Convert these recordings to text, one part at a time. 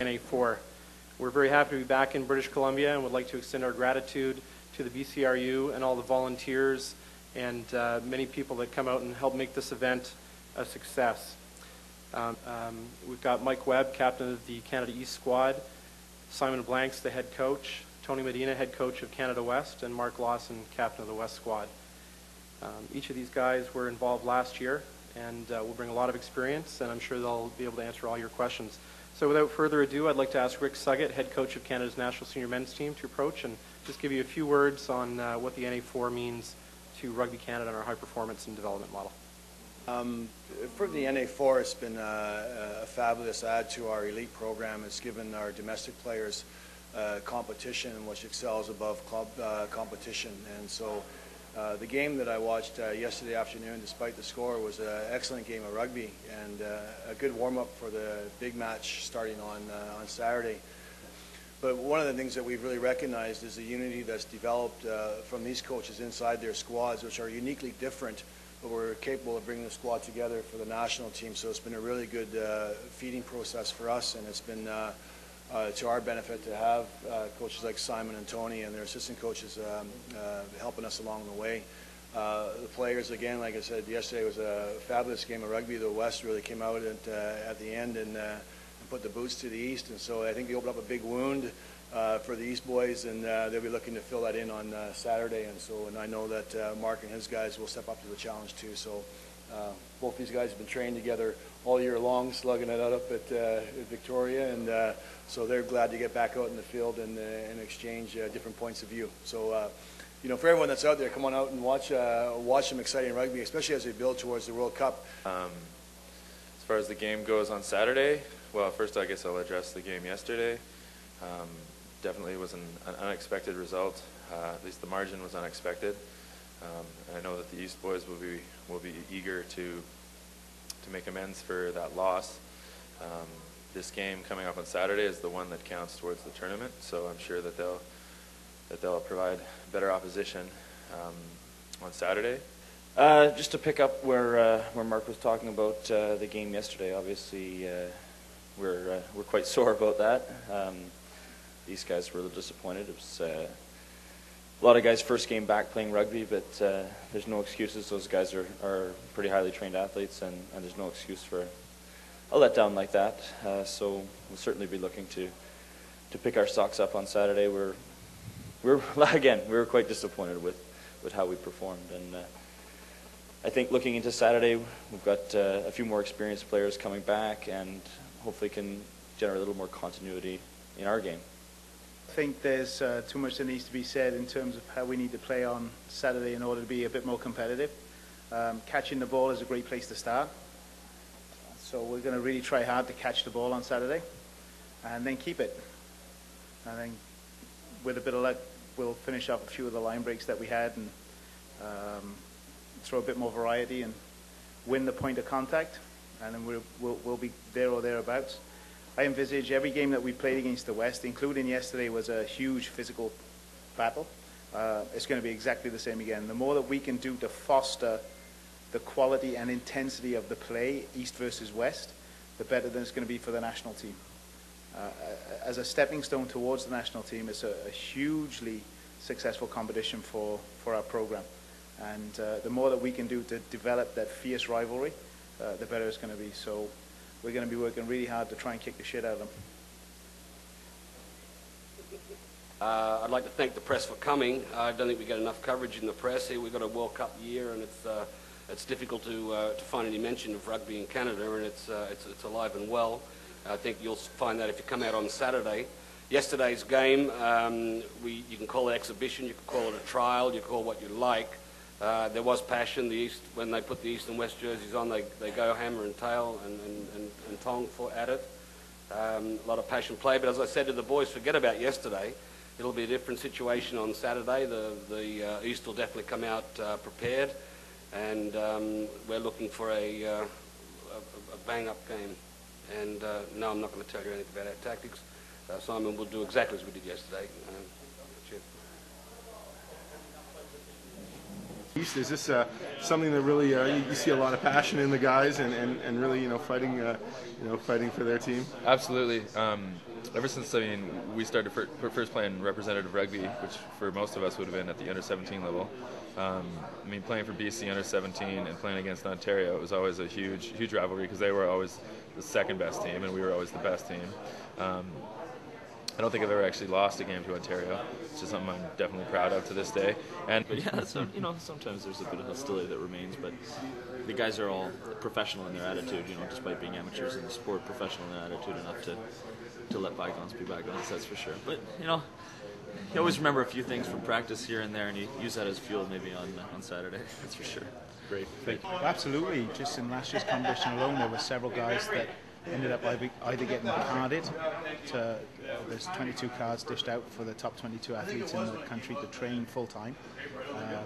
NA4. We're very happy to be back in British Columbia and would like to extend our gratitude to the BCRU and all the volunteers and many people that come out and help make this event a success. We've got Mike Webb, captain of the Canada East squad, Simon Blanks, the head coach, Tony Medina, head coach of Canada West, and Mark Lawson, captain of the West squad. Each of these guys were involved last year and will bring a lot of experience, and I'm sure they'll be able to answer all your questions. So without further ado, I'd like to ask Rick Suggett, head coach of Canada's national senior men's team, to approach and just give you a few words on what the NA4 means to Rugby Canada and our high performance and development model. For the NA4, it's been a fabulous add to our elite program. It's given our domestic players competition which excels above club competition. And so the game that I watched yesterday afternoon, despite the score, was an excellent game of rugby and a good warm-up for the big match starting on Saturday. But one of the things that we've really recognized is the unity that's developed from these coaches inside their squads, which are uniquely different, but we're capable of bringing the squad together for the national team. So it's been a really good feeding process for us, and it's been to our benefit to have coaches like Simon and Tony and their assistant coaches helping us along the way. The players, again, like I said, yesterday was a fabulous game of rugby. The West really came out at the end and put the boots to the East, and so I think they opened up a big wound for the East boys, and they'll be looking to fill that in on Saturday. And I know that Mark and his guys will step up to the challenge too. So both these guys have been trained together all year long, slugging it out up at Victoria, and so they're glad to get back out in the field and exchange different points of view. So you know, for everyone that's out there, come on out and watch some exciting rugby, especially as they build towards the World Cup. As far as the game goes on Saturday, well, first I guess I'll address the game yesterday. Definitely was an unexpected result. At least the margin was unexpected. And I know that the East boys will be eager to make amends for that loss. This game coming up on Saturday is the one that counts towards the tournament, so I'm sure that they'll provide better opposition on Saturday. Just to pick up where Mark was talking about the game yesterday, obviously we're quite sore about that. These guys were a little disappointed. It was a lot of guys' first game back playing rugby, but there's no excuses. Those guys are pretty highly trained athletes, and there's no excuse for a letdown like that. So we'll certainly be looking to pick our socks up on Saturday. We were quite disappointed with how we performed, and I think looking into Saturday, we've got a few more experienced players coming back, and hopefully can generate a little more continuity in our game. I think there's too much that needs to be said in terms of how we need to play on Saturday in order to be a bit more competitive. Catching the ball is a great place to start. So we're going to really try hard to catch the ball on Saturday and then keep it. I think with a bit of luck, we'll finish off a few of the line breaks that we had and throw a bit more variety and win the point of contact, and then we'll be there or thereabouts. I envisage every game that we played against the West, including yesterday, was a huge physical battle. It's going to be exactly the same again. The more that we can do to foster the quality and intensity of the play, East versus West, the better than it's going to be for the national team. As a stepping stone towards the national team, it's a hugely successful competition for our program. And the more that we can do to develop that fierce rivalry, the better it's going to be. So we're going to be working really hard to try and kick the shit out of them. I'd like to thank the press for coming. I don't think we get enough coverage in the press here. We've got a World Cup year, and it's difficult to find any mention of rugby in Canada, and it's alive and well. I think you'll find that if you come out on Saturday. Yesterday's game, you can call it exhibition, you can call it a trial, you can call it what you like. There was passion. The East, when they put the East and West jerseys on, they go hammer and tail and tong at it. A lot of passion play, but as I said to the boys, forget about yesterday. It'll be a different situation on Saturday. The East will definitely come out prepared, and we're looking for a bang-up game. And no, I'm not going to tell you anything about our tactics. Simon will do exactly as we did yesterday. Is this something that really you see a lot of passion in the guys and really fighting fighting for their team? Absolutely. Ever since we started first playing representative rugby, which for most of us would have been at the under-17 level. Playing for BC under-17 and playing against Ontario, it was always a huge rivalry because they were always the second best team and we were always the best team. I don't think I've ever actually lost a game to Ontario, which is something I'm definitely proud of to this day. But yeah, so, sometimes there's a bit of hostility that remains, but the guys are all professional in their attitude, despite being amateurs in the sport, professional in their attitude enough to let bygones be bygones, that's for sure. But, you always remember a few things from practice here and there, and you use that as fuel maybe on Saturday, that's for sure. Great, thank you. Absolutely. Just in last year's competition alone, there were several guys that ended up either getting carded there's 22 cards dished out for the top 22 athletes in the country to train full-time.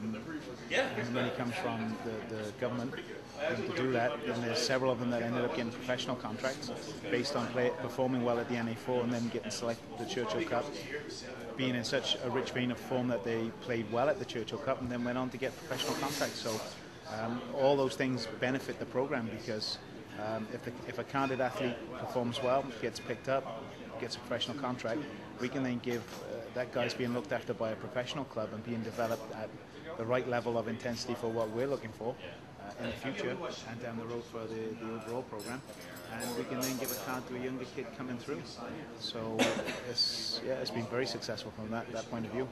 And the money comes from the government to do that. And there's several of them that ended up getting professional contracts based on performing well at the NA4 and then getting selected to the Churchill Cup, being in such a rich vein of form that they played well at the Churchill Cup and then went on to get professional contracts. So all those things benefit the program because if a carded athlete performs well, gets picked up, gets a professional contract, we can then give that guy's being looked after by a professional club and being developed at the right level of intensity for what we're looking for in the future and down the road for the overall program. And we can then give a card to a younger kid coming through. So it's been very successful from that point of view.